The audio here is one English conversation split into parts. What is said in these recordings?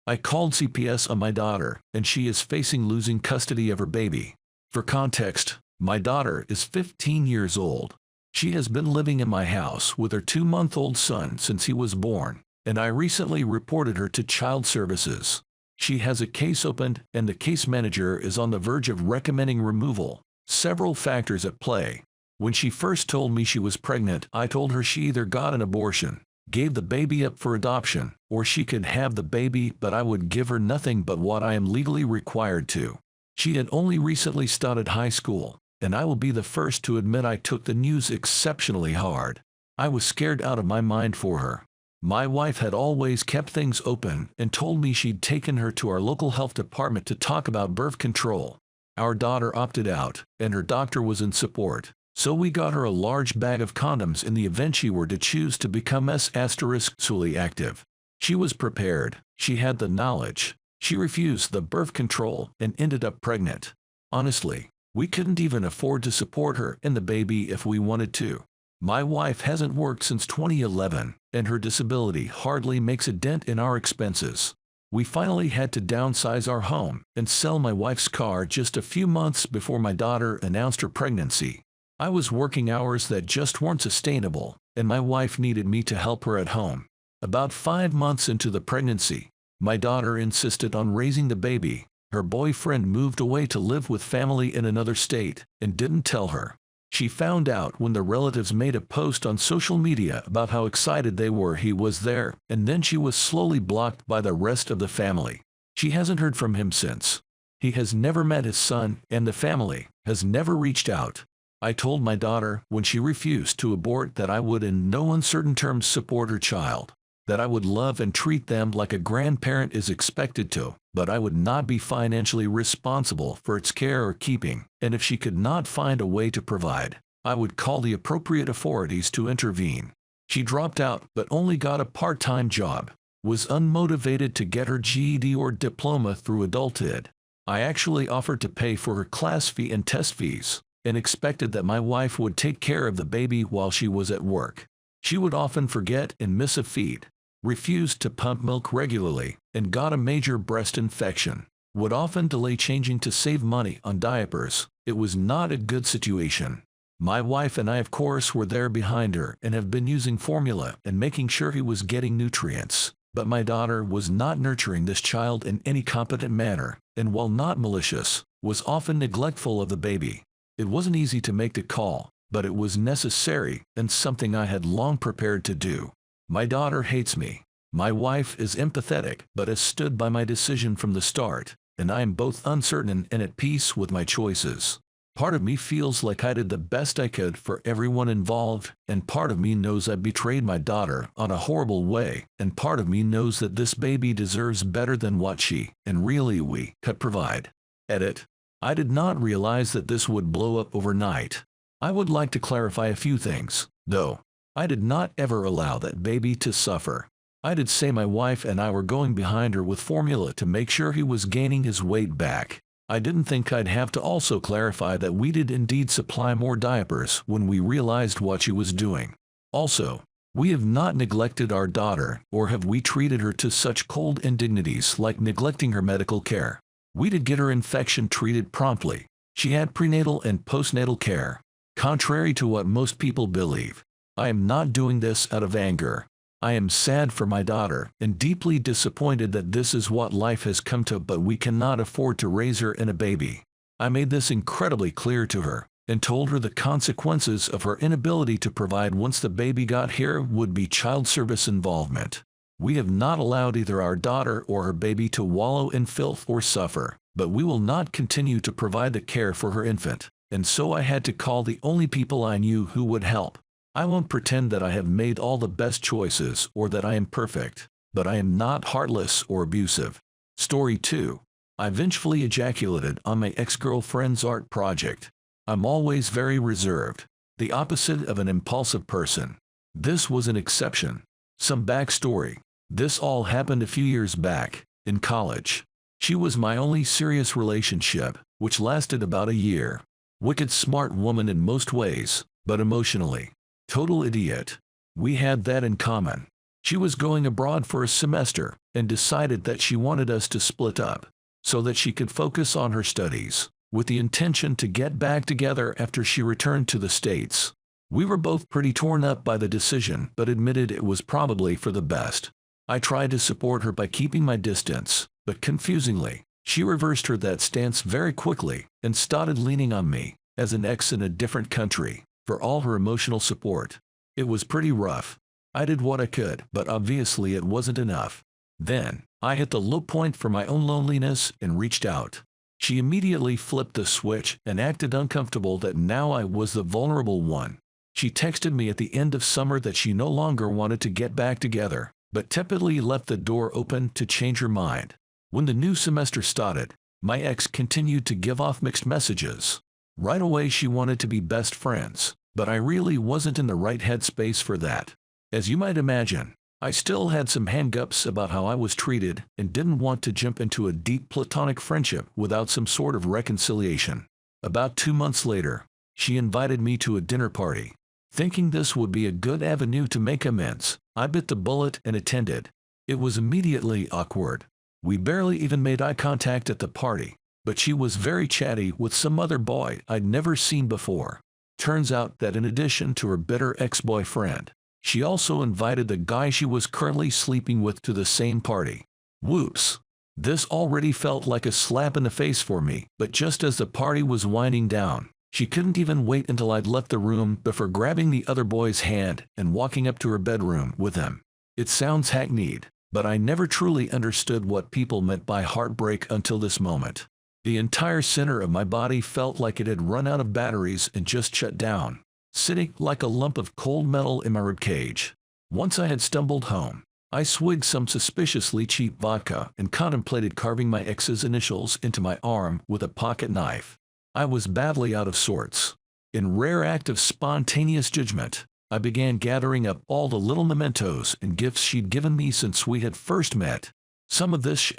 I called CPS on my daughter, and she is facing losing custody of her baby. For context, my daughter is 15 years old. She has been living in my house with her 2-month-old son since he was born, and I recently reported her to Child Services. She has a case opened, and the case manager is on the verge of recommending removal. Several factors at play. When she first told me she was pregnant, I told her she either got an abortion, gave the baby up for adoption, or she could have the baby, but I would give her nothing but what I am legally required to. She had only recently started high school, and I will be the first to admit I took the news exceptionally hard. I was scared out of my mind for her. My wife had always kept things open and told me she'd taken her to our local health department to talk about birth control. Our daughter opted out, and her doctor was in support, so we got her a large bag of condoms in the event she were to choose to become sexually active. She was prepared, she had the knowledge. She refused the birth control and ended up pregnant. Honestly, we couldn't even afford to support her and the baby if we wanted to. My wife hasn't worked since 2011, and her disability hardly makes a dent in our expenses. We finally had to downsize our home and sell my wife's car just a few months before my daughter announced her pregnancy. I was working hours that just weren't sustainable, and my wife needed me to help her at home. About 5 months into the pregnancy, my daughter insisted on raising the baby. Her boyfriend moved away to live with family in another state and didn't tell her. She found out when the relatives made a post on social media about how excited they were he was there, and then she was slowly blocked by the rest of the family. She hasn't heard from him since. He has never met his son, and the family has never reached out. I told my daughter when she refused to abort that I would in no uncertain terms support her child, that I would love and treat them like a grandparent is expected to, but I would not be financially responsible for its care or keeping, and if she could not find a way to provide, I would call the appropriate authorities to intervene. She dropped out but only got a part-time job, was unmotivated to get her GED or diploma through adulthood. I actually offered to pay for her class fee and test fees, and expected that my wife would take care of the baby while she was at work. She would often forget and miss a feed, refused to pump milk regularly, and got a major breast infection, would often delay changing to save money on diapers. It was not a good situation. My wife and I, of course, were there behind her and have been using formula and making sure he was getting nutrients. But my daughter was not nurturing this child in any competent manner, and while not malicious, was often neglectful of the baby. It wasn't easy to make the call, but it was necessary and something I had long prepared to do. My daughter hates me. My wife is empathetic but has stood by my decision from the start, and I am both uncertain and at peace with my choices. Part of me feels like I did the best I could for everyone involved, and part of me knows I betrayed my daughter on a horrible way, and part of me knows that this baby deserves better than what she, and really we, could provide. Edit. I did not realize that this would blow up overnight. I would like to clarify a few things, though. I did not ever allow that baby to suffer. I did say my wife and I were going behind her with formula to make sure he was gaining his weight back. I didn't think I'd have to also clarify that we did indeed supply more diapers when we realized what she was doing. Also, we have not neglected our daughter, or have we treated her to such cold indignities like neglecting her medical care. We did get her infection treated promptly. She had prenatal and postnatal care. Contrary to what most people believe, I am not doing this out of anger. I am sad for my daughter and deeply disappointed that this is what life has come to, but we cannot afford to raise her and a baby. I made this incredibly clear to her and told her the consequences of her inability to provide once the baby got here would be child service involvement. We have not allowed either our daughter or her baby to wallow in filth or suffer, but we will not continue to provide the care for her infant, and so I had to call the only people I knew who would help. I won't pretend that I have made all the best choices or that I am perfect, but I am not heartless or abusive. Story 2. I vengefully ejaculated on my ex-girlfriend's art project. I'm always very reserved, the opposite of an impulsive person. This was an exception. Some backstory. This all happened a few years back, in college. She was my only serious relationship, which lasted about a year. Wicked smart woman in most ways, but emotionally, total idiot. We had that in common. She was going abroad for a semester and decided that she wanted us to split up so that she could focus on her studies, with the intention to get back together after she returned to the States. We were both pretty torn up by the decision, but admitted it was probably for the best. I tried to support her by keeping my distance, but confusingly, she reversed that stance very quickly and started leaning on me, as an ex in a different country, for all her emotional support. It was pretty rough. I did what I could, but obviously it wasn't enough. Then, I hit the low point for my own loneliness and reached out. She immediately flipped the switch and acted uncomfortable that now I was the vulnerable one. She texted me at the end of summer that she no longer wanted to get back together, but tepidly left the door open to change her mind. When the new semester started, my ex continued to give off mixed messages. Right away she wanted to be best friends, but I really wasn't in the right headspace for that. As you might imagine, I still had some hang-ups about how I was treated and didn't want to jump into a deep platonic friendship without some sort of reconciliation. About 2 months later, she invited me to a dinner party. Thinking this would be a good avenue to make amends, I bit the bullet and attended. It was immediately awkward. We barely even made eye contact at the party, but she was very chatty with some other boy I'd never seen before. Turns out that in addition to her bitter ex-boyfriend, she also invited the guy she was currently sleeping with to the same party. Whoops. This already felt like a slap in the face for me, but just as the party was winding down, she couldn't even wait until I'd left the room before grabbing the other boy's hand and walking up to her bedroom with him. It sounds hackneyed, but I never truly understood what people meant by heartbreak until this moment. The entire center of my body felt like it had run out of batteries and just shut down, sitting like a lump of cold metal in my ribcage. Once I had stumbled home, I swigged some suspiciously cheap vodka and contemplated carving my ex's initials into my arm with a pocket knife. I was badly out of sorts. In rare act of spontaneous judgment, I began gathering up all the little mementos and gifts she'd given me since we had first met. Some of this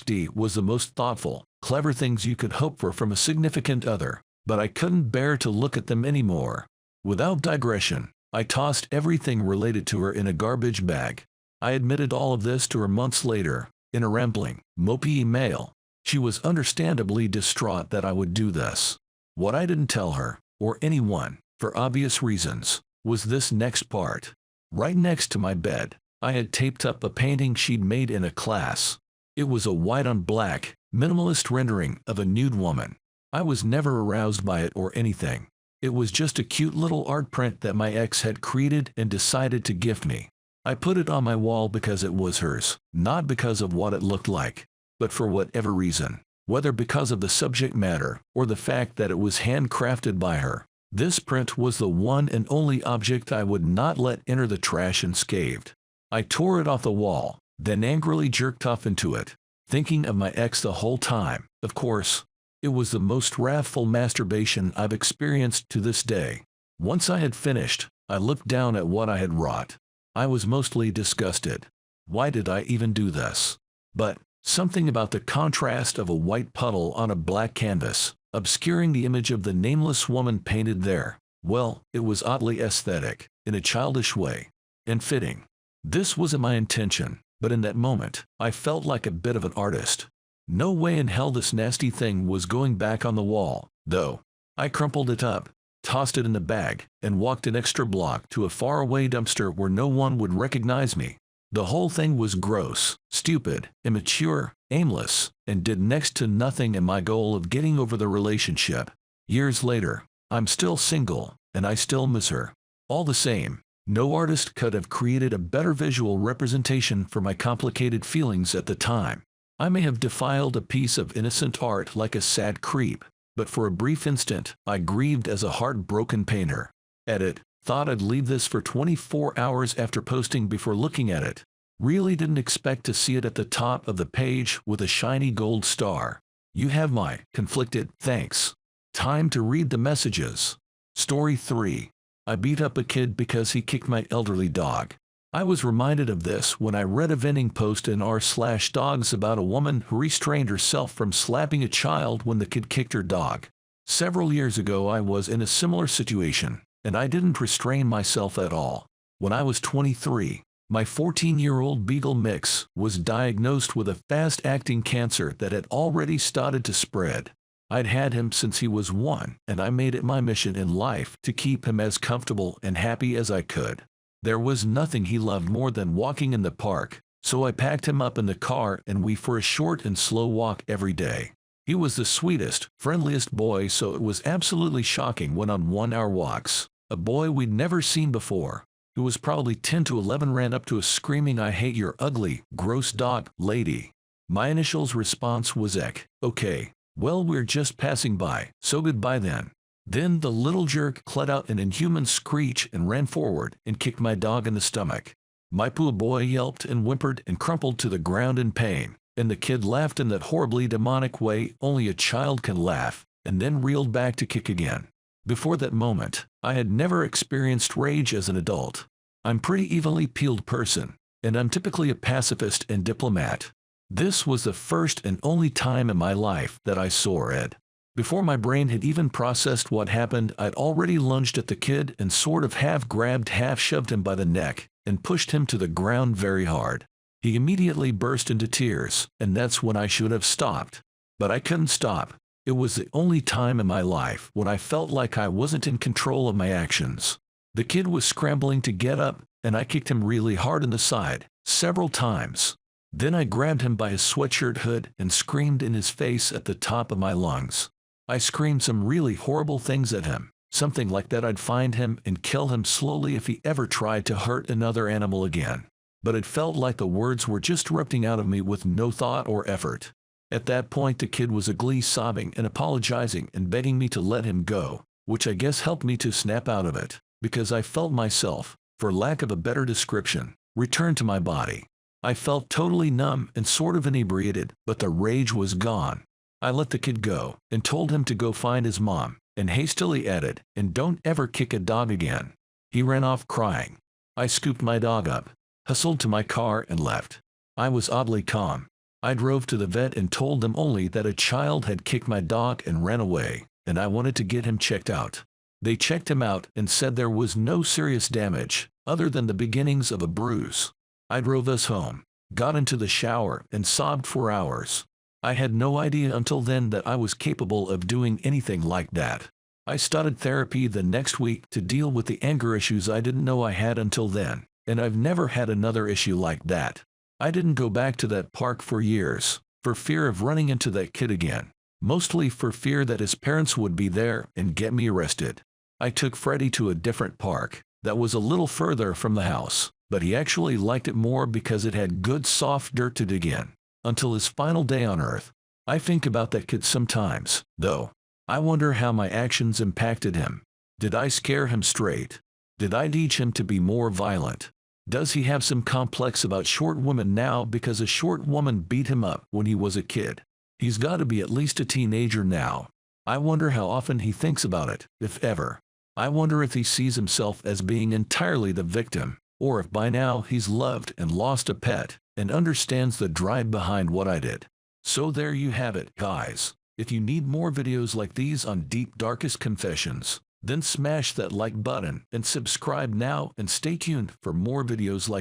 *D was the most thoughtful, clever things you could hope for from a significant other, but I couldn't bear to look at them anymore. Without digression, I tossed everything related to her in a garbage bag. I admitted all of this to her months later, in a rambling, mopey email. She was understandably distraught that I would do this. What I didn't tell her, or anyone, for obvious reasons, was this next part. Right next to my bed, I had taped up a painting she'd made in a class. It was a white-on-black, minimalist rendering of a nude woman. I was never aroused by it or anything. It was just a cute little art print that my ex had created and decided to gift me. I put it on my wall because it was hers, not because of what it looked like, but for whatever reason, whether because of the subject matter or the fact that it was handcrafted by her. This print was the one and only object I would not let enter the trash unscathed. I tore it off the wall, then angrily jerked off into it, thinking of my ex the whole time. Of course, it was the most wrathful masturbation I've experienced to this day. Once I had finished, I looked down at what I had wrought. I was mostly disgusted. Why did I even do this? But something about the contrast of a white puddle on a black canvas, obscuring the image of the nameless woman painted there, well, it was oddly aesthetic, in a childish way, and fitting. This wasn't my intention, but in that moment, I felt like a bit of an artist. No way in hell this nasty thing was going back on the wall, though. I crumpled it up, tossed it in the bag, and walked an extra block to a faraway dumpster where no one would recognize me. The whole thing was gross, stupid, immature, aimless, and did next to nothing in my goal of getting over the relationship. Years later, I'm still single, and I still miss her. All the same, no artist could have created a better visual representation for my complicated feelings at the time. I may have defiled a piece of innocent art like a sad creep, but for a brief instant, I grieved as a heartbroken painter. Edit. Thought I'd leave this for 24 hours after posting before looking at it. Really didn't expect to see it at the top of the page with a shiny gold star. You have my conflicted thanks. Time to read the messages. Story 3. I beat up a kid because he kicked my elderly dog. I was reminded of this when I read a vending post in r/dogs about a woman who restrained herself from slapping a child when the kid kicked her dog. Several years ago I was in a similar situation, and I didn't restrain myself at all. When I was 23, My 14-year-old Beagle mix was diagnosed with a fast-acting cancer that had already started to spread. I'd had him since he was 1, and I made it my mission in life to keep him as comfortable and happy as I could. There was nothing he loved more than walking in the park, so I packed him up in the car and we for a short and slow walk every day. He was the sweetest, friendliest boy, so it was absolutely shocking when on 1-hour walks, a boy we'd never seen before, who was probably 10 to 11, ran up to us screaming, "I hate your ugly, gross dog, lady." My initial response was okay, well, we're just passing by, so goodbye then. Then the little jerk let out an inhuman screech and ran forward and kicked my dog in the stomach. My poor boy yelped and whimpered and crumpled to the ground in pain, and the kid laughed in that horribly demonic way only a child can laugh, and then reeled back to kick again. Before that moment, I had never experienced rage as an adult. I'm a pretty evenly peeled person, and I'm typically a pacifist and diplomat. This was the first and only time in my life that I saw red. Before my brain had even processed what happened, I'd already lunged at the kid and sort of half grabbed, half shoved him by the neck and pushed him to the ground very hard. He immediately burst into tears, and that's when I should have stopped. But I couldn't stop. It was the only time in my life when I felt like I wasn't in control of my actions. The kid was scrambling to get up, and I kicked him really hard in the side, several times. Then I grabbed him by his sweatshirt hood and screamed in his face at the top of my lungs. I screamed some really horrible things at him, something like that I'd find him and kill him slowly if he ever tried to hurt another animal again. But it felt like the words were just erupting out of me with no thought or effort. At that point the kid was ugly, sobbing and apologizing and begging me to let him go, which I guess helped me to snap out of it, because I felt myself, for lack of a better description, return to my body. I felt totally numb and sort of inebriated, but the rage was gone. I let the kid go and told him to go find his mom, and hastily added, "And don't ever kick a dog again." He ran off crying. I scooped my dog up, hustled to my car and left. I was oddly calm. I drove to the vet and told them only that a child had kicked my dog and ran away, and I wanted to get him checked out. They checked him out and said there was no serious damage, other than the beginnings of a bruise. I drove us home, got into the shower, and sobbed for hours. I had no idea until then that I was capable of doing anything like that. I started therapy the next week to deal with the anger issues I didn't know I had until then, and I've never had another issue like that. I didn't go back to that park for years, for fear of running into that kid again, mostly for fear that his parents would be there and get me arrested. I took Freddie to a different park that was a little further from the house, but he actually liked it more because it had good soft dirt to dig in. Until his final day on Earth. I think about that kid sometimes, though. I wonder how my actions impacted him. Did I scare him straight? Did I teach him to be more violent? Does he have some complex about short women now because a short woman beat him up when he was a kid? He's got to be at least a teenager now. I wonder how often he thinks about it, if ever. I wonder if he sees himself as being entirely the victim, or if by now he's loved and lost a pet, and understands the drive behind what I did. So there you have it, guys. If you need more videos like these on deep, darkest confessions, then smash that like button and subscribe now and stay tuned for more videos like